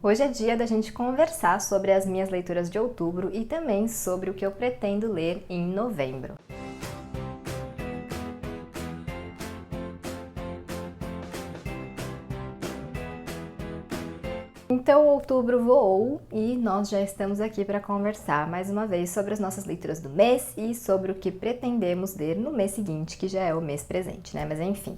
Hoje é dia da gente conversar sobre as minhas leituras de outubro e também sobre o que eu pretendo ler em novembro. Então, outubro voou e nós já estamos aqui para conversar mais uma vez sobre as nossas leituras do mês e sobre o que pretendemos ler no mês seguinte, que já é o mês presente, né? Mas enfim,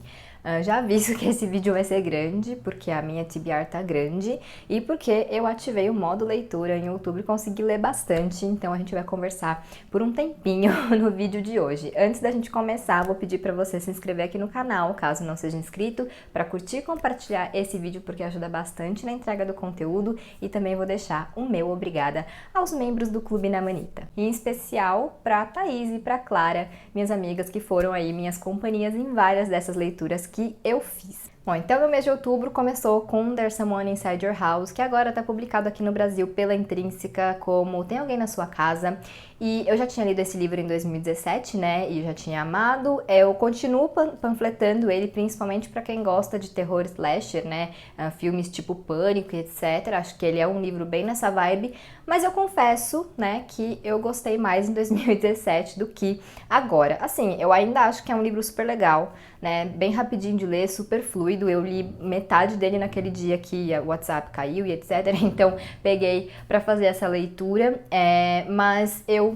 já aviso que esse vídeo vai ser grande, porque a minha TBR tá grande e porque eu ativei o modo leitura em outubro e consegui ler bastante, então a gente vai conversar por um tempinho no vídeo de hoje. Antes da gente começar, vou pedir para você se inscrever aqui no canal, caso não seja inscrito, para curtir e compartilhar esse vídeo, porque ajuda bastante na entrega do conteúdo, e também vou deixar o meu obrigada aos membros do Clube na Manita. Em especial para Thaís e para Clara, minhas amigas que foram aí minhas companhias em várias dessas leituras que eu fiz. Bom, então meu mês de outubro começou com There's Someone Inside Your House, que agora está publicado aqui no Brasil pela Intrínseca como Tem Alguém na Sua Casa. E eu já tinha lido esse livro em 2017, né, e já tinha amado. Eu continuo panfletando ele, principalmente para quem gosta de terror slasher, né, filmes tipo Pânico e etc. Acho que ele é um livro bem nessa vibe, mas eu confesso, né, que eu gostei mais em 2017 do que agora. Assim, eu ainda acho que é um livro super legal, né, bem rapidinho de ler, super fluido. Eu li metade dele naquele dia que o WhatsApp caiu e etc. Então peguei para fazer essa leitura, mas eu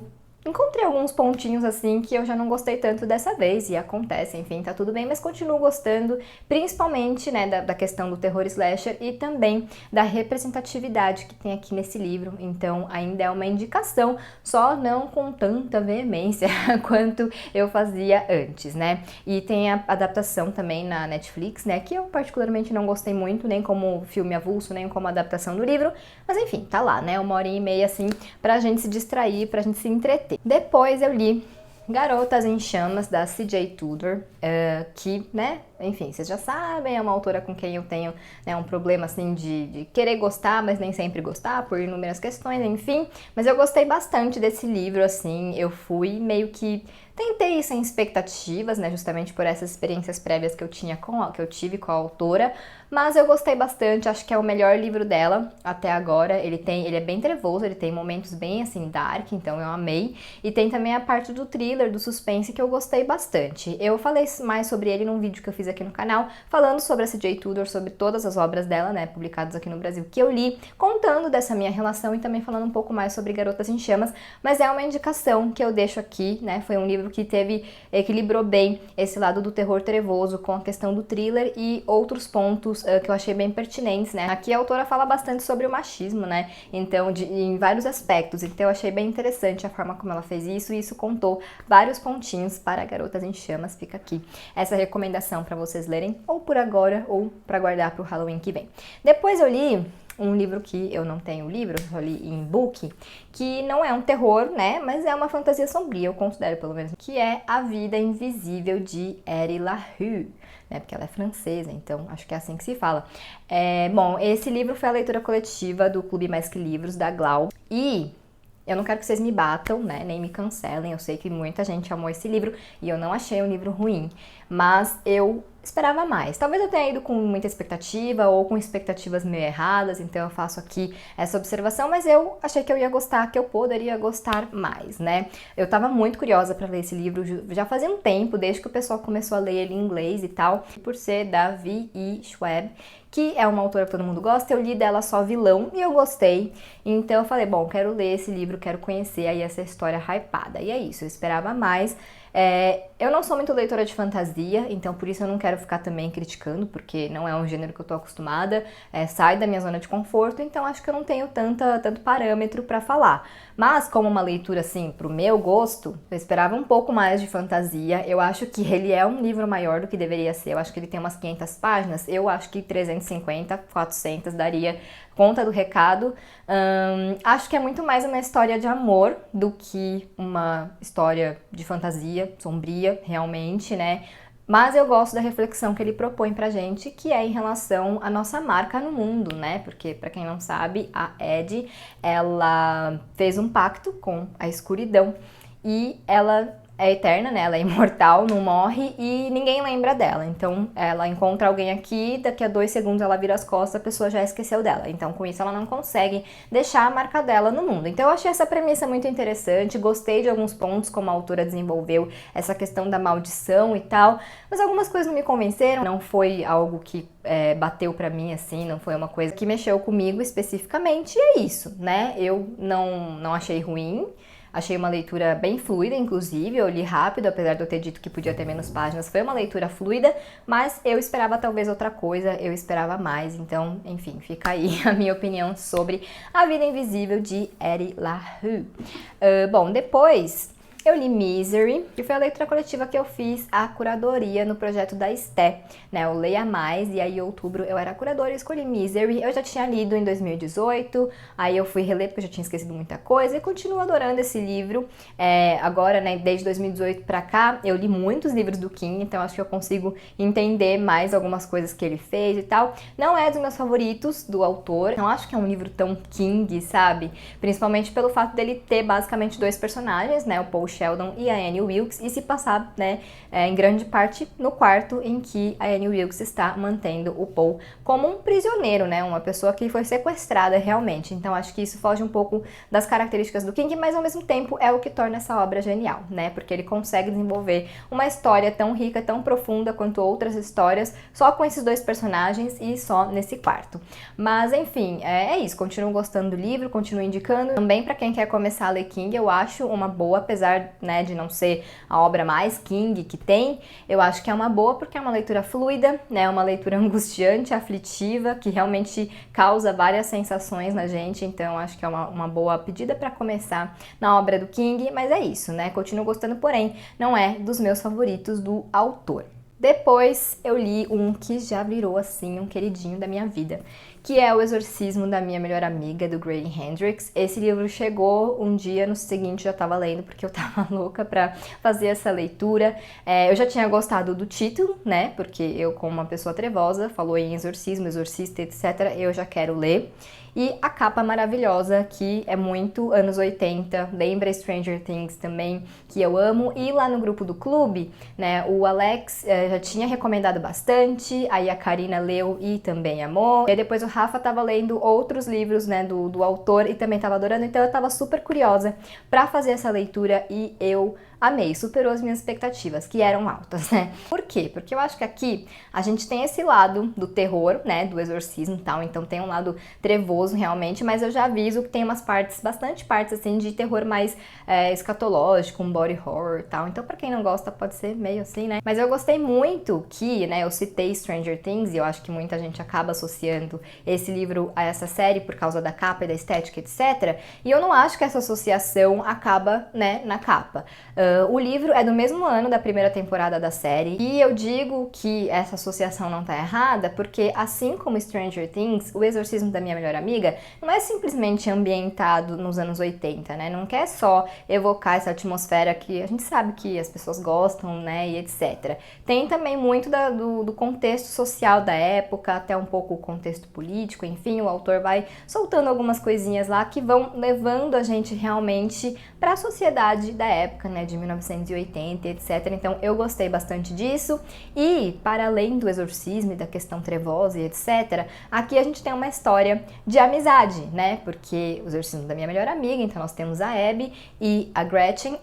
encontrei alguns pontinhos assim que eu já não gostei tanto dessa vez, e acontece, enfim, tá tudo bem, mas continuo gostando, principalmente, né, da questão do terror slasher e também da representatividade que tem aqui nesse livro. Então ainda é uma indicação, só não com tanta veemência quanto eu fazia antes, né? E tem a adaptação também na Netflix, né, que eu particularmente não gostei muito, nem como filme avulso, nem como adaptação do livro, mas enfim, tá lá, né, 1h30 assim, pra gente se distrair, pra gente se entreter. Depois eu li Garotas em Chamas, da C.J. Tudor, que, né, enfim, vocês já sabem, é uma autora com quem eu tenho, né, um problema, assim, de querer gostar, mas nem sempre gostar, por inúmeras questões, enfim. Mas eu gostei bastante desse livro, assim, eu fui meio que... Tentei ir sem expectativas, né, justamente por essas experiências prévias que eu tive com a autora, mas eu gostei bastante, acho que é o melhor livro dela até agora. Ele é bem trevoso, ele tem momentos bem, assim, dark, então eu amei. E tem também a parte do thriller, do suspense, que eu gostei bastante. Eu falei mais sobre ele num vídeo que eu fiz aqui no canal, falando sobre a C.J. Tudor, sobre todas as obras dela, né, publicadas aqui no Brasil, que eu li, contando dessa minha relação e também falando um pouco mais sobre Garotas em Chamas, mas é uma indicação que eu deixo aqui, né, foi um livro que equilibrou bem esse lado do terror trevoso com a questão do thriller e outros pontos que eu achei bem pertinentes, né. Aqui a autora fala bastante sobre o machismo, né, então em vários aspectos, então eu achei bem interessante a forma como ela fez isso, e isso contou vários pontinhos para Garotas em Chamas. Fica aqui essa recomendação para vocês lerem, ou por agora, ou para guardar para o Halloween que vem. Depois eu li um livro que eu não tenho livro, eu li em book, que não é um terror, né, mas é uma fantasia sombria, eu considero pelo menos, que é A Vida Invisível, de Eri La Rue, né, porque ela é francesa, então acho que é assim que se fala. Bom, esse livro foi a leitura coletiva do Clube Mais Que Livros, da Glau, e... eu não quero que vocês me batam, né, nem me cancelem, eu sei que muita gente amou esse livro e eu não achei um livro ruim, mas eu esperava mais. Talvez eu tenha ido com muita expectativa ou com expectativas meio erradas, então eu faço aqui essa observação, mas eu achei que eu ia gostar, que eu poderia gostar mais, né. Eu tava muito curiosa para ler esse livro, já fazia um tempo, desde que o pessoal começou a ler ele em inglês e tal, por ser da V.E. Schwab, que é uma autora que todo mundo gosta. Eu li dela só Vilão e eu gostei, então eu falei, bom, quero ler esse livro, quero conhecer aí essa história hypada, e é isso, eu esperava mais. Eu não sou muito leitora de fantasia, então por isso eu não quero ficar também criticando, porque não é um gênero que eu tô acostumada, sai da minha zona de conforto, então acho que eu não tenho tanto parâmetro pra falar. Mas como uma leitura, assim, pro meu gosto, eu esperava um pouco mais de fantasia. Eu acho que ele é um livro maior do que deveria ser, eu acho que ele tem umas 500 páginas, eu acho que 350, 400 daria conta do recado. Acho que é muito mais uma história de amor do que uma história de fantasia sombria, realmente, né? Mas eu gosto da reflexão que ele propõe pra gente, que é em relação à nossa marca no mundo, né? Porque, pra quem não sabe, a Ed, ela fez um pacto com a escuridão e ela é eterna, né? Ela é imortal, não morre e ninguém lembra dela. Então ela encontra alguém aqui, daqui a 2 segundos ela vira as costas, a pessoa já esqueceu dela. Então com isso ela não consegue deixar a marca dela no mundo. Então eu achei essa premissa muito interessante, gostei de alguns pontos como a autora desenvolveu essa questão da maldição e tal, mas algumas coisas não me convenceram, não foi algo que bateu pra mim assim, não foi uma coisa que mexeu comigo especificamente, e é isso, né? Eu não achei ruim. Achei uma leitura bem fluida, inclusive, eu li rápido, apesar de eu ter dito que podia ter menos páginas, foi uma leitura fluida, mas eu esperava talvez outra coisa, eu esperava mais, então, enfim, fica aí a minha opinião sobre A Vida Invisível de Addie LaRue. Bom, depois eu li Misery, que foi a leitura coletiva que eu fiz a curadoria no projeto da Esté, né? O Leia Mais, e aí em outubro eu era curadora e escolhi Misery. Eu já tinha lido em 2018, aí eu fui reler porque eu já tinha esquecido muita coisa e continuo adorando esse livro. Agora, né, desde 2018 pra cá, eu li muitos livros do King, então acho que eu consigo entender mais algumas coisas que ele fez e tal. Não é dos meus favoritos do autor, não acho que é um livro tão King, sabe? Principalmente pelo fato dele ter basicamente 2 personagens, né? O Paul Sheldon e a Annie Wilkes, e se passar, né, em grande parte no quarto em que a Annie Wilkes está mantendo o Paul como um prisioneiro, né, uma pessoa que foi sequestrada realmente. Então acho que isso foge um pouco das características do King, mas ao mesmo tempo é o que torna essa obra genial, né, porque ele consegue desenvolver uma história tão rica, tão profunda quanto outras histórias, só com esses 2 personagens e só nesse quarto. Mas enfim, é isso, continuo gostando do livro, continuo indicando. Também para quem quer começar a ler King, eu acho uma boa, apesar, né, de não ser a obra mais King que tem, eu acho que é uma boa porque é uma leitura fluida, né, uma leitura angustiante, aflitiva, que realmente causa várias sensações na gente, então acho que é uma boa pedida para começar na obra do King, mas é isso, né, continuo gostando, porém não é dos meus favoritos do autor. Depois eu li um que já virou assim um queridinho da minha vida, que é O Exorcismo da Minha Melhor Amiga, do Grady Hendrix. Esse livro chegou um dia, no seguinte eu já tava lendo, porque eu tava louca pra fazer essa leitura. Eu já tinha gostado do título, né, porque eu, como uma pessoa trevosa, falou em exorcismo, exorcista, etc., eu já quero ler. E a capa maravilhosa, que é muito anos 80, lembra Stranger Things também, que eu amo. E lá no grupo do clube, né, o Alex já tinha recomendado bastante, aí a Karina leu e também amou. E aí depois o Rafa tava lendo outros livros, né, do autor e também tava adorando, então eu tava super curiosa pra fazer essa leitura e eu amei, superou as minhas expectativas, que eram altas, né? Por quê? Porque eu acho que aqui a gente tem esse lado do terror, né, do exorcismo e tal, então tem um lado trevoso realmente, mas eu já aviso que tem umas partes, bastante partes assim, de terror mais escatológico, um body horror e tal, então pra quem não gosta pode ser meio assim, né? Mas eu gostei muito que, né, eu citei Stranger Things e eu acho que muita gente acaba associando esse livro a essa série por causa da capa e da estética, etc. E eu não acho que essa associação acaba, né, na capa. O livro é do mesmo ano da primeira temporada da série, e eu digo que essa associação não tá errada porque, assim como Stranger Things, O Exorcismo da Minha Melhor Amiga não é simplesmente ambientado nos anos 80, né? Não quer só evocar essa atmosfera que a gente sabe que as pessoas gostam, né, e etc. Tem também muito do contexto social da época, até um pouco o contexto político, enfim, o autor vai soltando algumas coisinhas lá que vão levando a gente realmente para a sociedade da época, né, de 1980, etc. Então eu gostei bastante disso. E para além do exorcismo e da questão trevosa e etc, aqui a gente tem uma história de amizade, né, porque o exorcismo da minha melhor amiga, então nós temos a Abby e a Gretchen,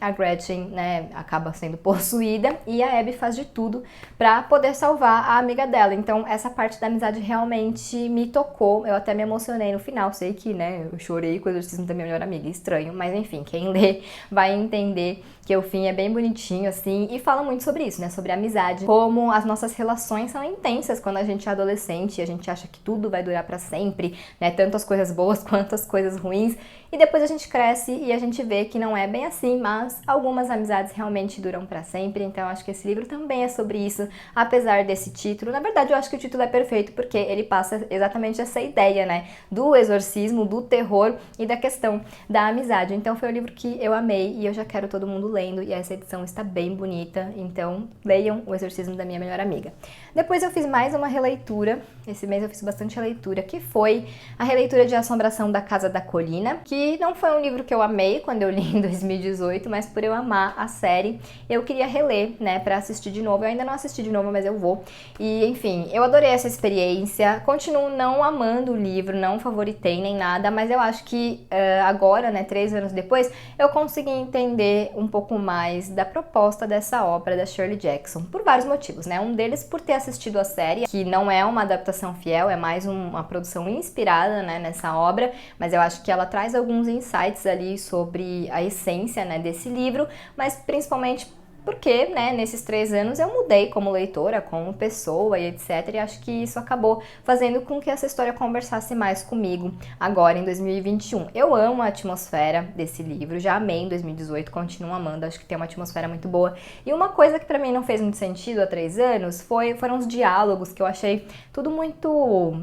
né, acaba sendo possuída e a Abby faz de tudo para poder salvar a amiga dela. Então essa parte da amizade realmente me tocou, eu até me emocionei no final, sei que, né, eu chorei com o exorcismo da minha melhor amiga, estranho, mas enfim, quem lê vai entender que o fim é bem bonitinho, assim, e fala muito sobre isso, né, sobre amizade, como as nossas relações são intensas quando a gente é adolescente e a gente acha que tudo vai durar pra sempre, né, tanto as coisas boas quanto as coisas ruins, e depois a gente cresce e a gente vê que não é bem assim, mas algumas amizades realmente duram pra sempre, então eu acho que esse livro também é sobre isso, apesar desse título. Na verdade, eu acho que o título é perfeito porque ele passa exatamente essa ideia, né, do exorcismo, do terror e da questão da amizade. Então foi um livro que eu amei e eu já quero todo mundo lendo. lendo e essa edição está bem bonita, então leiam O Exorcismo da Minha Melhor Amiga. Depois eu fiz mais uma releitura, esse mês eu fiz bastante releitura, que foi a releitura de Assombração da Casa da Colina, que não foi um livro que eu amei quando eu li em 2018, mas por eu amar a série, eu queria reler, né, pra assistir de novo. Eu ainda não assisti de novo, mas eu vou. E, enfim, eu adorei essa experiência, continuo não amando o livro, não favoritei nem nada, mas eu acho que agora, né, 3 anos depois, eu consegui entender um pouco mais da proposta dessa obra da Shirley Jackson, por vários motivos, né? Um deles por ter assistido a série, que não é uma adaptação fiel, é mais uma produção inspirada, né, nessa obra, mas eu acho que ela traz alguns insights ali sobre a essência, né, desse livro, mas principalmente porque, né, nesses 3 anos eu mudei como leitora, como pessoa e etc. E acho que isso acabou fazendo com que essa história conversasse mais comigo agora em 2021. Eu amo a atmosfera desse livro, já amei em 2018, continuo amando, acho que tem uma atmosfera muito boa. E uma coisa que pra mim não fez muito sentido há 3 anos foram os diálogos, que eu achei tudo muito,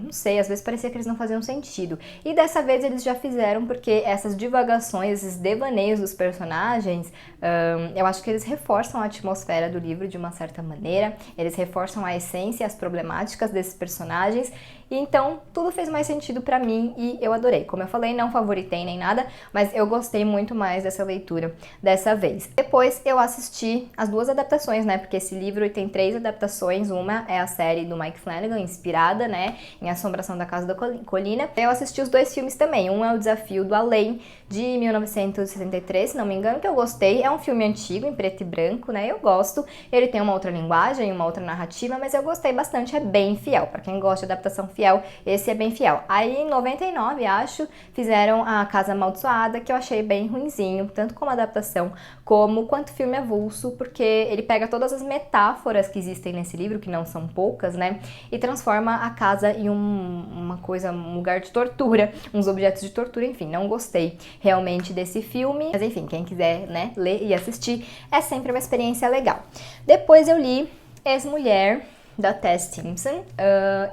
não sei, às vezes parecia que eles não faziam sentido. E dessa vez eles já fizeram, porque essas divagações, esses devaneios dos personagens, eu acho que eles reforçam a atmosfera do livro de uma certa maneira, eles reforçam a essência e as problemáticas desses personagens, e então tudo fez mais sentido pra mim e eu adorei. Como eu falei, não favoritei nem nada, mas eu gostei muito mais dessa leitura dessa vez. Depois eu assisti as 2 adaptações, né, porque esse livro tem 3 adaptações, uma é a série do Mike Flanagan, inspirada, né, em Assombração da Casa da Colina. Eu assisti os 2 filmes também, um é O Desafio do Além, de 1963, se não me engano, que eu gostei, é um filme antigo, em preto e branco, né, eu gosto, ele tem uma outra linguagem, uma outra narrativa, mas eu gostei bastante, é bem fiel, pra quem gosta de adaptação fiel, esse é bem fiel. Aí em 99, acho, fizeram a Casa Amaldiçoada, que eu achei bem ruinzinho, tanto como adaptação, quanto filme avulso, porque ele pega todas as metáforas que existem nesse livro, que não são poucas, né, e transforma a casa em um lugar de tortura, uns objetos de tortura, enfim, não gostei realmente desse filme, mas enfim, quem quiser, né, ler e assistir, é sempre uma experiência legal. Depois eu li Ex-Mulher, da Tess Simpson.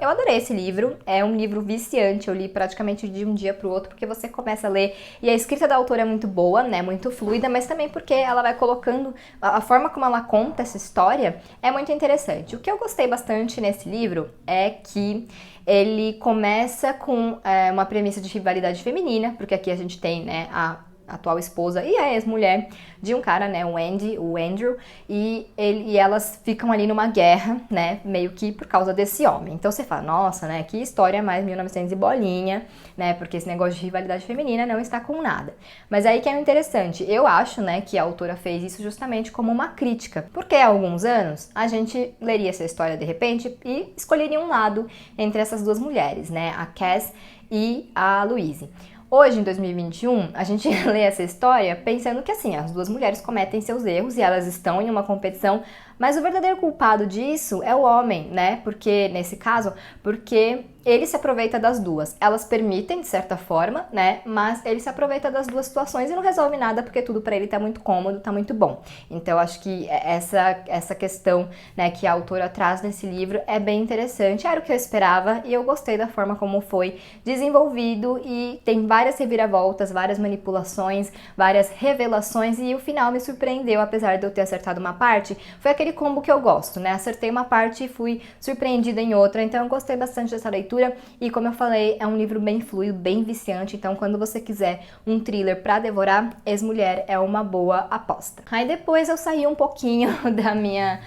Eu adorei esse livro, é um livro viciante, eu li praticamente de um dia pro outro, porque você começa a ler e a escrita da autora é muito boa, né, muito fluida, mas também porque ela vai colocando, a forma como ela conta essa história é muito interessante. O que eu gostei bastante nesse livro é que ele começa com uma premissa de rivalidade feminina, porque aqui a gente tem, né, a atual esposa e a ex-mulher de um cara, né, o Andrew, e elas ficam ali numa guerra, né, meio que por causa desse homem. Então você fala, nossa, né, que história mais 1900 e bolinha, né, porque esse negócio de rivalidade feminina não está com nada. Mas aí que é interessante, eu acho, né, que a autora fez isso justamente como uma crítica, porque há alguns anos a gente leria essa história de repente e escolheria um lado entre essas 2 mulheres, né, a Cass e a Louise. Hoje, em 2021, a gente lê essa história pensando que, assim, as 2 mulheres cometem seus erros e elas estão em uma competição, mas o verdadeiro culpado disso é o homem, né? Porque, nesse caso, porque ele se aproveita das 2. Elas permitem, de certa forma, né? Mas ele se aproveita das 2 situações e não resolve nada porque tudo pra ele tá muito cômodo, tá muito bom. Então, acho que essa questão, né, que a autora traz nesse livro é bem interessante. Era o que eu esperava e eu gostei da forma como foi desenvolvido e tem várias reviravoltas, várias manipulações, várias revelações e o final me surpreendeu, apesar de eu ter acertado uma parte. Foi aquele combo que eu gosto, né? Acertei uma parte e fui surpreendida em outra, então eu gostei bastante dessa leitura e, como eu falei, é um livro bem fluido, bem viciante, então quando você quiser um thriller pra devorar, Ex-Mulher é uma boa aposta. Aí depois eu saí um pouquinho da minha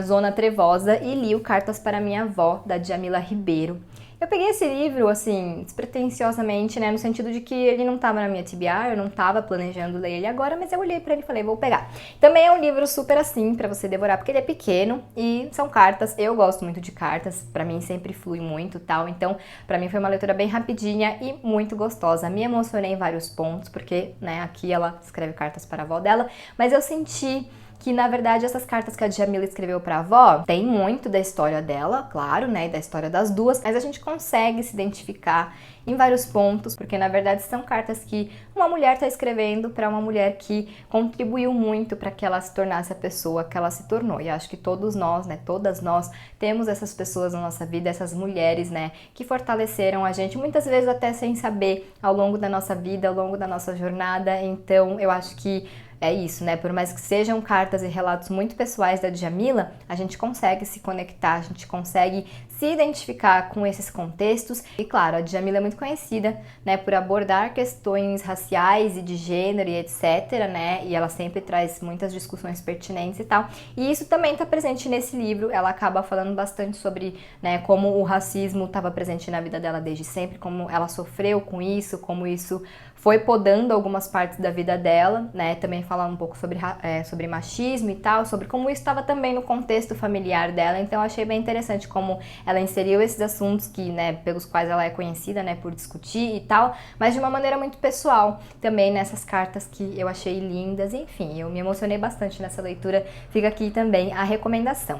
zona trevosa e li o Cartas para Minha Avó, da Djamila Ribeiro. Eu peguei esse livro, assim, despretensiosamente, né, no sentido de que ele não tava na minha TBR, eu não tava planejando ler ele agora, mas eu olhei pra ele e falei, vou pegar. Também é um livro super assim, pra você devorar, porque ele é pequeno e são cartas, eu gosto muito de cartas, pra mim sempre flui muito e tal, então pra mim foi uma leitura bem rapidinha e muito gostosa. Me emocionei em vários pontos, porque, né, aqui ela escreve cartas para a avó dela, mas eu senti que, na verdade, essas cartas que a Djamila escreveu pra avó, tem muito da história dela, claro, né, e da história das 2, mas a gente consegue se identificar em vários pontos, porque, na verdade, são cartas que uma mulher tá escrevendo pra uma mulher que contribuiu muito pra que ela se tornasse a pessoa que ela se tornou. E acho que todos nós, né, todas nós, temos essas pessoas na nossa vida, essas mulheres, né, que fortaleceram a gente, muitas vezes até sem saber, ao longo da nossa vida, ao longo da nossa jornada. Então, eu acho que é isso, né? Por mais que sejam cartas e relatos muito pessoais da Djamila, a gente consegue se conectar, a gente consegue se identificar com esses contextos. E claro, a Djamila é muito conhecida, né, por abordar questões raciais e de gênero e etc, né? E ela sempre traz muitas discussões pertinentes e tal. E isso também está presente nesse livro. Ela acaba falando bastante sobre, né, como o racismo estava presente na vida dela desde sempre, como ela sofreu com isso, como isso foi podando algumas partes da vida dela, né? Também falando um pouco sobre machismo e tal, sobre como isso estava também no contexto familiar dela. Então eu achei bem interessante como ela inseriu esses assuntos que, né, pelos quais ela é conhecida, né, por discutir e tal, mas de uma maneira muito pessoal também nessas cartas que eu achei lindas. Enfim, eu me emocionei bastante nessa leitura. Fica aqui também a recomendação.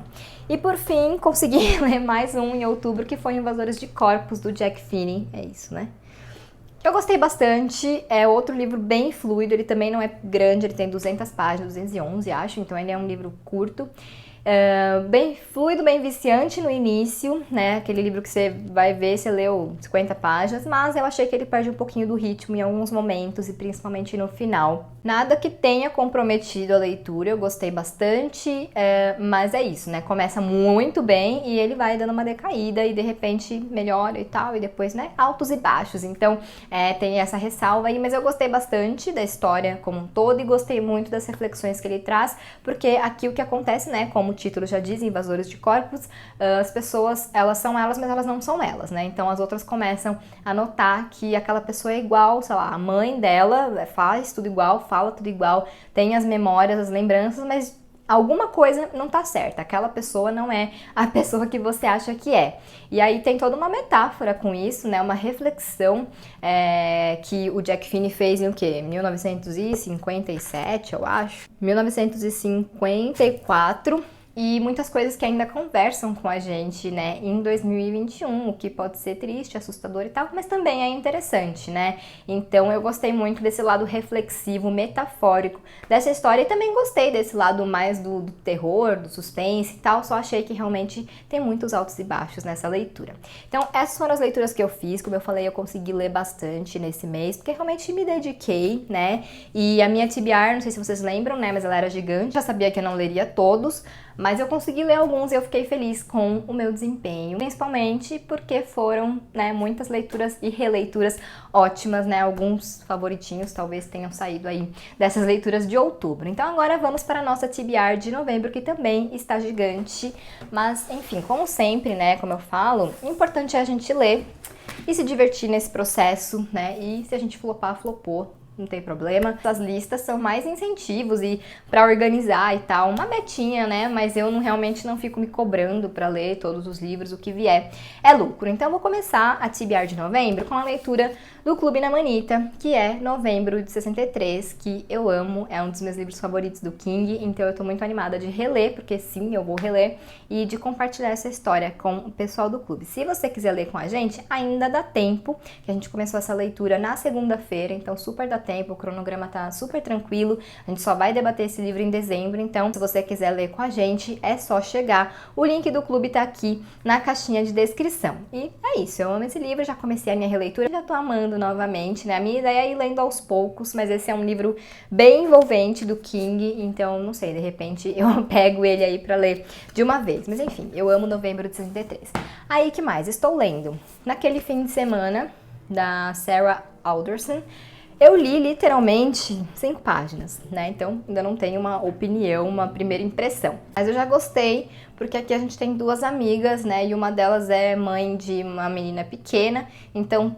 E por fim, consegui ler mais um em outubro, que foi Invasores de Corpos, do Jack Finney. É isso, né? Eu gostei bastante, é outro livro bem fluido, ele também não é grande, ele tem 200 páginas, 211 acho, então ele é um livro curto. Bem fluido, bem viciante no início, né? Aquele livro que você vai ver, você leu 50 páginas, mas eu achei que ele perde um pouquinho do ritmo em alguns momentos e principalmente no final. Nada que tenha comprometido a leitura, eu gostei bastante, mas é isso, né? Começa muito bem e ele vai dando uma decaída e de repente melhora e tal, e depois, né, altos e baixos. Então, tem essa ressalva aí, mas eu gostei bastante da história como um todo e gostei muito das reflexões que ele traz, porque aqui o que acontece, né, como o título já diz, Invasores de Corpos, as pessoas, elas são elas, mas elas não são elas, né? Então as outras começam a notar que aquela pessoa é igual, sei lá, a mãe dela faz tudo igual, fala tudo igual, tem as memórias, as lembranças, mas alguma coisa não tá certa, aquela pessoa não é a pessoa que você acha que é. E aí tem toda uma metáfora com isso, né, uma reflexão que o Jack Finney fez em o quê? 1957, eu acho? 1954. E muitas coisas que ainda conversam com a gente, né, em 2021, o que pode ser triste, assustador e tal, mas também é interessante, né? Então eu gostei muito desse lado reflexivo, metafórico dessa história e também gostei desse lado mais do terror, do suspense e tal, só achei que realmente tem muitos altos e baixos nessa leitura. Então essas foram as leituras que eu fiz, como eu falei, eu consegui ler bastante nesse mês, porque realmente me dediquei, né? E a minha TBR, não sei se vocês lembram, né, mas ela era gigante, já sabia que eu não leria todos, mas eu consegui ler alguns e eu fiquei feliz com o meu desempenho, principalmente porque foram, né, muitas leituras e releituras ótimas, né, alguns favoritinhos talvez tenham saído aí dessas leituras de outubro. Então agora vamos para a nossa TBR de novembro, que também está gigante, mas enfim, como sempre, né, como eu falo, o importante é a gente ler e se divertir nesse processo, né, e se a gente flopar, flopou. Não tem problema. As listas são mais incentivos e para organizar e tal, uma metinha, né? Mas eu realmente não fico me cobrando para ler todos os livros, o que vier é lucro. Então eu vou começar a TBR de novembro com a leitura do Clube na Manita, que é Novembro de 63, que eu amo, é um dos meus livros favoritos do King, então eu tô muito animada de reler, porque sim, eu vou reler, e de compartilhar essa história com o pessoal do clube. Se você quiser ler com a gente, ainda dá tempo, que a gente começou essa leitura na segunda-feira, então super dá tempo, o cronograma tá super tranquilo, a gente só vai debater esse livro em dezembro, então se você quiser ler com a gente, é só chegar. O link do clube tá aqui na caixinha de descrição. E é isso, eu amo esse livro, já comecei a minha releitura, já tô amando novamente, né? A minha ideia é ir lendo aos poucos, mas esse é um livro bem envolvente do King, então não sei, de repente eu pego ele aí pra ler de uma vez. Mas enfim, eu amo Novembro de 63. Aí, que mais? Estou lendo Naquele Fim de Semana, da Sarah Alderson. Eu li literalmente 5 páginas, né? Então ainda não tenho uma opinião, uma primeira impressão. Mas eu já gostei, porque aqui a gente tem duas amigas, né? E uma delas é mãe de uma menina pequena, então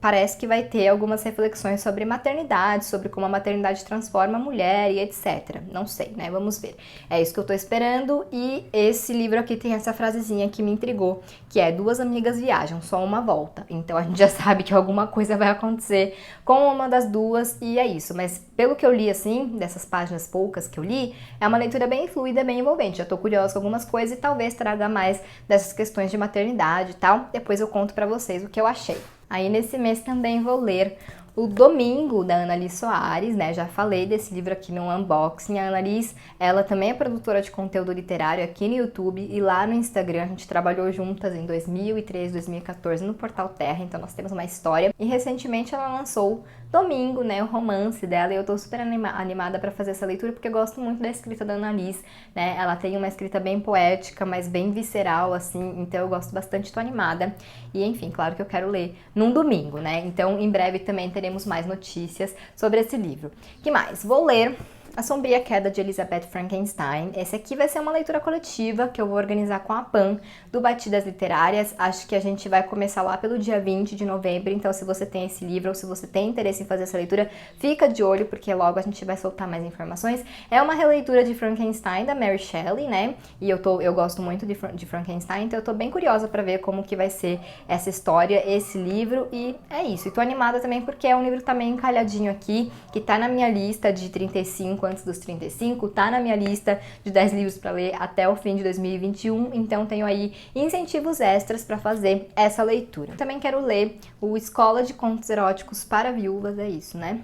parece que vai ter algumas reflexões sobre maternidade, sobre como a maternidade transforma a mulher e etc. Não sei, né? Vamos ver. É isso que eu tô esperando, e esse livro aqui tem essa frasezinha que me intrigou, que é: duas amigas viajam, só uma volta. Então a gente já sabe que alguma coisa vai acontecer com uma das duas, e é isso. Mas pelo que eu li, assim, dessas páginas poucas que eu li, é uma leitura bem fluida, bem envolvente. Já tô curiosa com algumas coisas e talvez traga mais dessas questões de maternidade e tal. Depois eu conto pra vocês o que eu achei. Aí nesse mês também vou ler O Domingo, da Annalise Soares, né? Já falei desse livro aqui no unboxing. A Annalise, ela também é produtora de conteúdo literário aqui no YouTube e lá no Instagram. A gente trabalhou juntas em 2013, 2014 no Portal Terra, então nós temos uma história. E recentemente ela lançou Domingo, né? O romance dela, e eu tô super animada pra fazer essa leitura porque eu gosto muito da escrita da Annalise, né? Ela tem uma escrita bem poética, mas bem visceral, assim, então eu gosto bastante, tô animada. E enfim, claro que eu quero ler num domingo, né? Então em breve também teremos mais notícias sobre esse livro. Que mais? Vou ler A Sombria Queda de Elizabeth Frankenstein. Esse aqui vai ser uma leitura coletiva que eu vou organizar com a PAN do Batidas Literárias. Acho que a gente vai começar lá pelo dia 20 de novembro, então se você tem esse livro ou se você tem interesse em fazer essa leitura, fica de olho, porque logo a gente vai soltar mais informações. É uma releitura de Frankenstein, da Mary Shelley, né? E eu gosto muito de Frankenstein, então eu tô bem curiosa pra ver como que vai ser essa história, esse livro, e é isso. E tô animada também porque é um livro também encalhadinho aqui, que tá na minha lista de 35 antes dos 35, tá na minha lista de 10 livros para ler até o fim de 2021, então tenho aí incentivos extras para fazer essa leitura. Também quero ler o Escola de Contos Eróticos para Viúvas, é isso, né?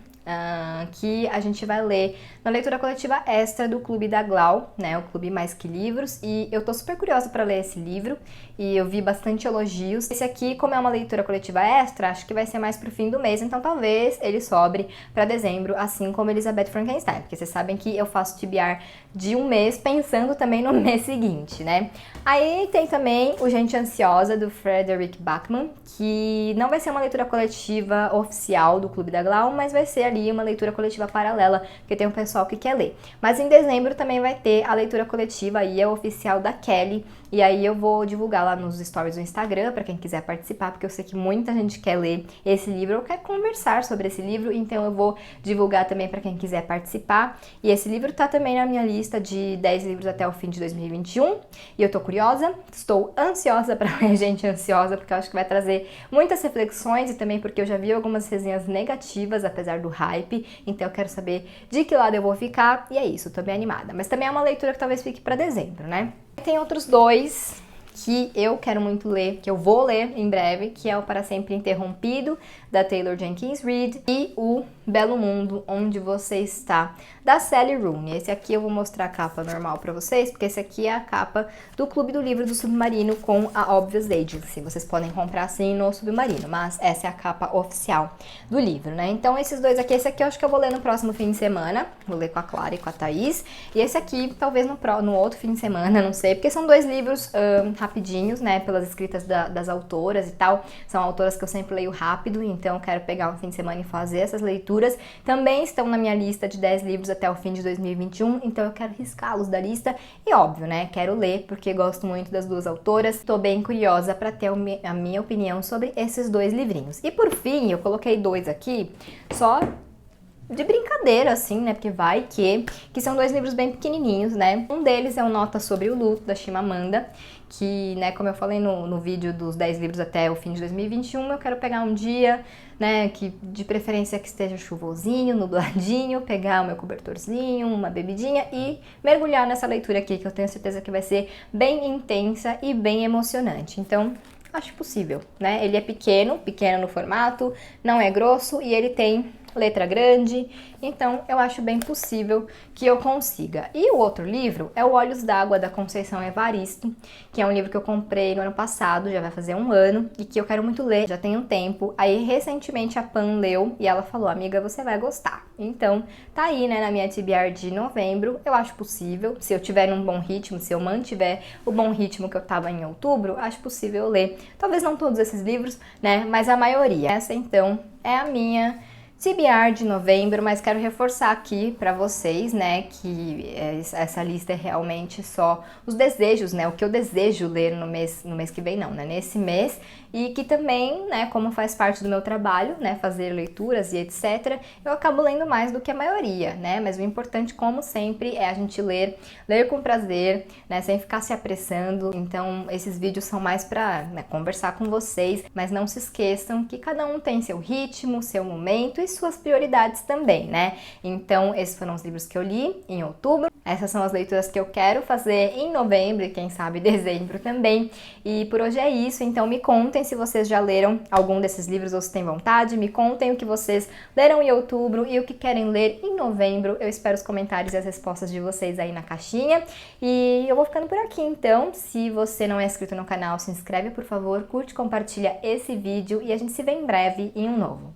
Que a gente vai ler na leitura coletiva extra do Clube da Glau, né, o Clube Mais Que Livros, e eu tô super curiosa para ler esse livro, e eu vi bastante elogios. Esse aqui, como é uma leitura coletiva extra, acho que vai ser mais pro fim do mês, então talvez ele sobre para dezembro, assim como Elizabeth Frankenstein, porque vocês sabem que eu faço TBR de um mês pensando também no mês seguinte, né. Aí tem também o Gente Ansiosa, do Frederick Backman, que não vai ser uma leitura coletiva oficial do Clube da Glau, mas vai ser ali uma leitura coletiva paralela, porque tem um pessoal que quer ler. Mas em dezembro também vai ter a leitura coletiva aí, é oficial da Kelly, e aí eu vou divulgar lá nos stories do Instagram para quem quiser participar, porque eu sei que muita gente quer ler esse livro ou quer conversar sobre esse livro, então eu vou divulgar também para quem quiser participar. E esse livro tá também na minha lista de 10 livros até o fim de 2021, e eu tô curiosa, estou ansiosa para ler Gente Ansiosa, porque eu acho que vai trazer muitas reflexões e também porque eu já vi algumas resenhas negativas, apesar do hype, então eu quero saber de que lado eu vou ficar, e é isso, tô bem animada. Mas também é uma leitura que talvez fique para dezembro, né? Tem outros dois que eu quero muito ler, que eu vou ler em breve, que é o Para Sempre Interrompido, da Taylor Jenkins Reid, e o Belo Mundo, Onde Você Está, da Sally Rooney. Esse aqui eu vou mostrar a capa normal pra vocês, porque esse aqui é a capa do Clube do Livro do Submarino com a Obvious Agency. Vocês podem comprar assim no Submarino, mas essa é a capa oficial do livro, né? Então esses dois aqui, esse aqui eu acho que eu vou ler no próximo fim de semana, vou ler com a Clara e com a Thaís, e esse aqui talvez no outro fim de semana, não sei, porque são dois livros rapidinhos, né, pelas escritas das autoras e tal, são autoras que eu sempre leio rápido, então eu quero pegar um fim de semana e fazer essas leituras. Também estão na minha lista de 10 livros até o fim de 2021, então eu quero riscá-los da lista e óbvio, né, quero ler porque gosto muito das duas autoras, tô bem curiosa para ter a minha opinião sobre esses dois livrinhos. E por fim, eu coloquei dois aqui, só de brincadeira, assim, né, porque vai que são dois livros bem pequenininhos, né, um deles é o Nota Sobre o Luto, da Chimamanda, que, né, como eu falei no vídeo dos 10 livros até o fim de 2021, eu quero pegar um dia, né, que de preferência que esteja chuvosinho, nubladinho, pegar o meu cobertorzinho, uma bebidinha e mergulhar nessa leitura aqui, que eu tenho certeza que vai ser bem intensa e bem emocionante. Então, acho possível, né, ele é pequeno no formato, não é grosso e ele tem letra grande, então eu acho bem possível que eu consiga. E o outro livro é o Olhos d'Água, da Conceição Evaristo, que é um livro que eu comprei no ano passado, já vai fazer um ano, e que eu quero muito ler, já tem um tempo. Aí recentemente a Pan leu e ela falou, amiga, você vai gostar. Então tá aí, né, na minha TBR de novembro, eu acho possível, se eu tiver num bom ritmo, se eu mantiver o bom ritmo que eu tava em outubro, acho possível eu ler. Talvez não todos esses livros, né, mas a maioria. Essa então é a minha TBR de novembro, mas quero reforçar aqui para vocês, né, que essa lista é realmente só os desejos, né, o que eu desejo ler no mês que vem não, né, nesse mês, e que também, né, como faz parte do meu trabalho, né, fazer leituras e etc, eu acabo lendo mais do que a maioria, né, mas o importante, como sempre, é a gente ler com prazer, né, sem ficar se apressando. Então esses vídeos são mais para, né, conversar com vocês, mas não se esqueçam que cada um tem seu ritmo, seu momento e suas prioridades também, né? Então, esses foram os livros que eu li em outubro. Essas são as leituras que eu quero fazer em novembro e quem sabe dezembro também. E por hoje é isso, então me contem se vocês já leram algum desses livros ou se têm vontade, me contem o que vocês leram em outubro e o que querem ler em novembro. Eu espero os comentários e as respostas de vocês aí na caixinha. E eu vou ficando por aqui então. Se você não é inscrito no canal, se inscreve por favor, curte, compartilha esse vídeo e a gente se vê em breve em um novo.